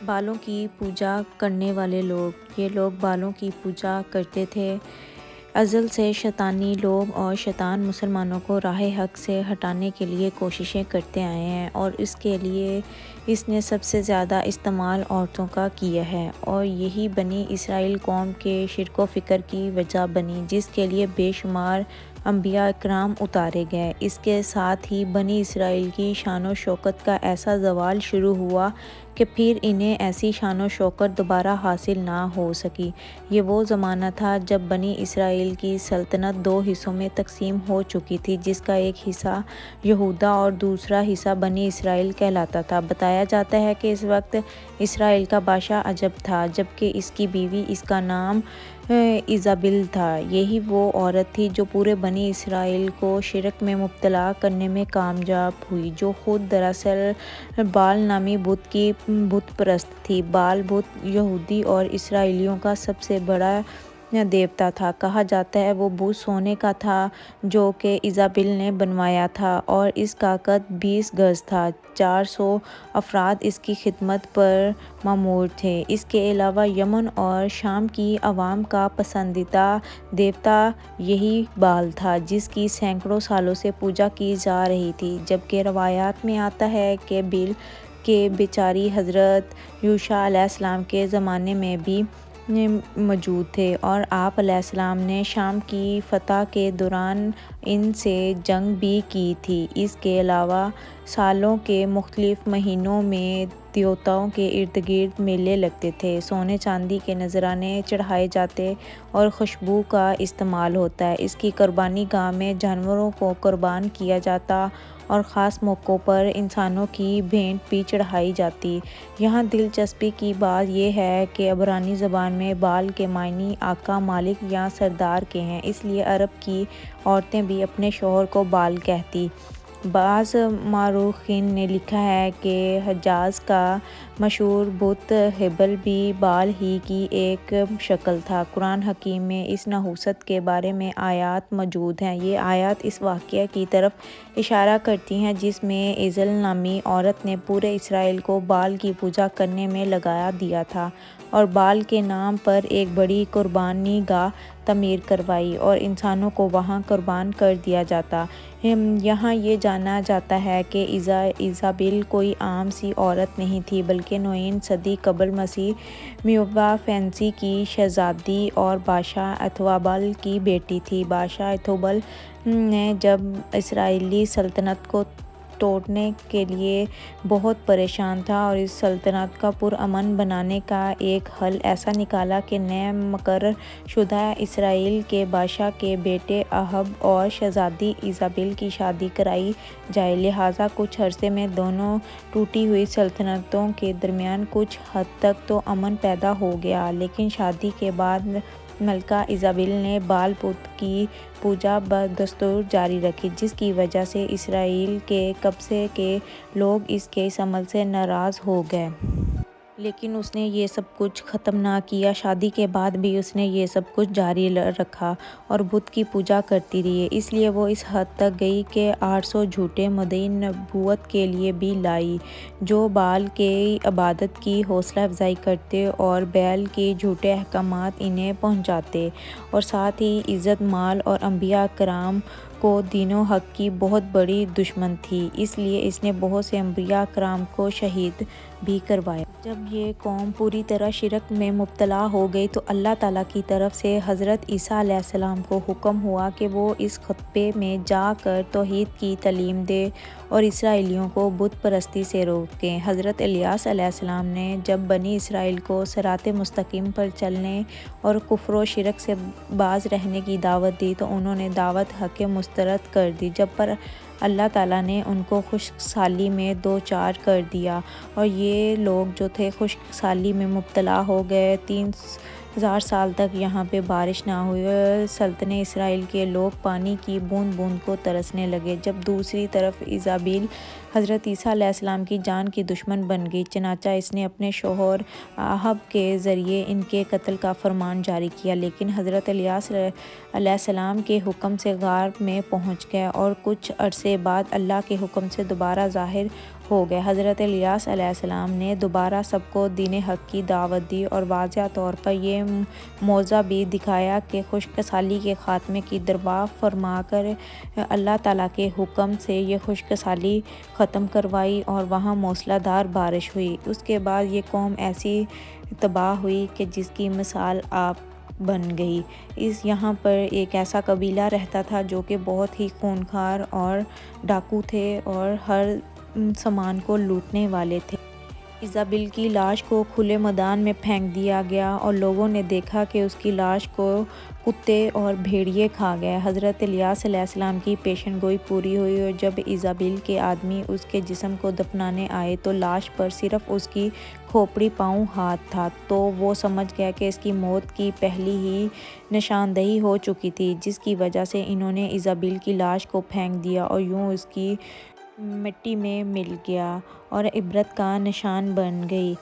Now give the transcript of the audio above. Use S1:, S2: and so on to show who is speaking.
S1: بالوں کی پوجا کرنے والے لوگ، یہ لوگ بالوں کی پوجا کرتے تھے۔ ازل سے شیطانی لوگ اور شیطان مسلمانوں کو راہ حق سے ہٹانے کے لیے کوششیں کرتے آئے ہیں، اور اس کے لیے اس نے سب سے زیادہ استعمال عورتوں کا کیا ہے، اور یہی بنی اسرائیل قوم کے شرک و فکر کی وجہ بنی، جس کے لیے بے شمار انبیاء اکرام اتارے گئے۔ اس کے ساتھ ہی بنی اسرائیل کی شان و شوکت کا ایسا زوال شروع ہوا کہ پھر انہیں ایسی شان و شوکت دوبارہ حاصل نہ ہو سکی۔ یہ وہ زمانہ تھا جب بنی اسرائیل کی سلطنت دو حصوں میں تقسیم ہو چکی تھی، جس کا ایک حصہ یہودا اور دوسرا حصہ بنی اسرائیل کہلاتا تھا۔ بتایا جاتا ہے کہ اس وقت اسرائیل کا بادشاہ عجب تھا، جبکہ اس کی بیوی، اس کا نام ایزابل تھا۔ یہی وہ عورت تھی جو پورے بنی اسرائیل کو شرک میں مبتلا کرنے میں کامیاب ہوئی، جو خود دراصل بال نامی بت کی بت پرست تھی۔ بال بت یہودی اور اسرائیلیوں کا سب سے بڑا دیوتا تھا۔ کہا جاتا ہے وہ بت سونے کا تھا جو کہ ایزابل نے بنوایا تھا، اور اس کا قد 20 گز تھا۔ 400 افراد اس کی خدمت پر مامور تھے۔ اس کے علاوہ یمن اور شام کی عوام کا پسندیدہ دیوتا یہی بال تھا، جس کی سینکڑوں سالوں سے پوجا کی جا رہی تھی، جبکہ روایات میں آتا ہے کہ بال کے بیچارے حضرت یوشع علیہ السلام کے زمانے میں بھی موجود تھے، اور آپ علیہ السلام نے شام کی فتح کے دوران ان سے جنگ بھی کی تھی۔ اس کے علاوہ سالوں کے مختلف مہینوں میں دیوتاؤں کے ارد گرد میلے لگتے تھے، سونے چاندی کے نذرانے چڑھائے جاتے اور خوشبو کا استعمال ہوتا۔ اس کی قربانی گاہ میں جانوروں کو قربان کیا جاتا اور خاص موقعوں پر انسانوں کی بھینٹ بھی چڑھائی جاتی۔ یہاں دلچسپی کی بات یہ ہے کہ عبرانی زبان میں بال کے معنی آقا، مالک یا سردار کے ہیں، اس لیے عرب کی عورتیں بھی اپنے شوہر کو بال کہتی۔ بعض مورخین نے لکھا ہے کہ حجاز کا مشہور بت ہبل بھی بال ہی کی ایک شکل تھا۔ قرآن حکیم میں اس نحوست کے بارے میں آیات موجود ہیں۔ یہ آیات اس واقعے کی طرف اشارہ کرتی ہیں جس میں ایزل نامی عورت نے پورے اسرائیل کو بال کی پوجا کرنے میں لگا دیا تھا، اور بال کے نام پر ایک بڑی قربانی گاہ تعمیر کروائی، اور انسانوں کو وہاں قربان کر دیا جاتا۔ یہاں یہ جانا جاتا ہے کہ ایزابل کوئی عام سی عورت نہیں تھی، بلکہ 9ویں صدی قبل مسیح میووا فینسی کی شہزادی اور بادشاہ ایتھوبل کی بیٹی تھی۔ بادشاہ ایتھوبل نے جب اسرائیلی سلطنت کو توڑنے کے لیے بہت پریشان تھا، اور اس سلطنت کو پرامن بنانے کا ایک حل ایسا نکالا کہ نئے مقرر شدہ اسرائیل کے بادشاہ کے بیٹے احاب اور شہزادی ایزابل کی شادی کرائی جائے۔ لہٰذا کچھ عرصے میں دونوں ٹوٹی ہوئی سلطنتوں کے درمیان کچھ حد تک تو امن پیدا ہو گیا، لیکن شادی کے بعد ملکہ ایزابل نے بال بت کی پوجا بدستور جاری رکھی، جس کی وجہ سے اسرائیل کے قبضے کے لوگ اس کے اس عمل سے ناراض ہو گئے۔ لیکن اس نے یہ سب کچھ ختم نہ کیا۔ شادی کے بعد بھی اس نے یہ سب کچھ جاری رکھا اور بت کی پوجا کرتی رہی۔ اس لیے وہ اس حد تک گئی کہ 800 جھوٹے مدعی نبوت کے لیے بھی لائی، جو بال کی عبادت کی حوصلہ افزائی کرتے اور بیل کے جھوٹے احکامات انہیں پہنچاتے، اور ساتھ ہی عزت مال اور انبیاء کرام کو دین و حق کی بہت بڑی دشمن تھی۔ اس لیے اس نے بہت سے انبیاء کرام کو شہید بھی کروایا۔ جب یہ قوم پوری طرح شرک میں مبتلا ہو گئی تو اللہ تعالیٰ کی طرف سے حضرت عیسیٰ علیہ السلام کو حکم ہوا کہ وہ اس خطے میں جا کر توحید کی تعلیم دیں اور اسرائیلیوں کو بت پرستی سے روکیں۔ حضرت الیاس علیہ السلام نے جب بنی اسرائیل کو صراط مستقیم پر چلنے اور کفر و شرک سے باز رہنے کی دعوت دی تو انہوں نے دعوت حق مسترد کر دی، جب پر اللہ تعالیٰ نے ان کو خشک سالی میں دو چار کر دیا، اور یہ لوگ جو تھے خشک سالی میں مبتلا ہو گئے۔ 3000 سال تک یہاں پہ بارش نہ ہوئی، اور سلطنت اسرائیل کے لوگ پانی کی بوند بوند کو ترسنے لگے۔ جب دوسری طرف ایزابل حضرت عیسیٰ علیہ السلام کی جان کی دشمن بن گئی، چنانچہ اس نے اپنے شوہر احاب کے ذریعے ان کے قتل کا فرمان جاری کیا، لیکن حضرت الیاس علیہ السلام کے حکم سے غار میں پہنچ گئے، اور کچھ عرصے بعد اللہ کے حکم سے دوبارہ ظاہر ہو گئے۔ حضرت الیاس علیہ السلام نے دوبارہ سب کو دین حق کی دعوت دی اور واضح طور پر یہ معجزہ بھی دکھایا کہ خشک سالی کے خاتمے کی درخواست فرما کر اللہ تعالیٰ کے حکم سے یہ خشک سالی ختم کروائی اور وہاں موسلا دھار بارش ہوئی۔ اس کے بعد یہ قوم ایسی تباہ ہوئی کہ جس کی مثال آپ بن گئی۔ یہاں پر ایک ایسا قبیلہ رہتا تھا جو کہ بہت ہی خونخوار اور ڈاکو تھے اور ہر سامان کو لوٹنے والے تھے۔ ایزابل کی لاش کو کھلے میدان میں پھینک دیا گیا اور لوگوں نے دیکھا کہ اس کی لاش کو کتے اور بھیڑیے کھا گئے۔ حضرت الیاس علیہ السلام کی پیشن گوئی پوری ہوئی اور جب ایزابل کے آدمی اس کے جسم کو دفنانے آئے تو لاش پر صرف اس کی کھوپڑی پاؤں ہاتھ تھا، تو وہ سمجھ گیا کہ اس کی موت کی پہلے ہی نشاندہی ہو چکی تھی، جس کی وجہ سے انہوں نے ایزابل کی لاش کو پھینک دیا اور یوں اس کی مٹی میں مل گیا اور عبرت کا نشان بن گئی۔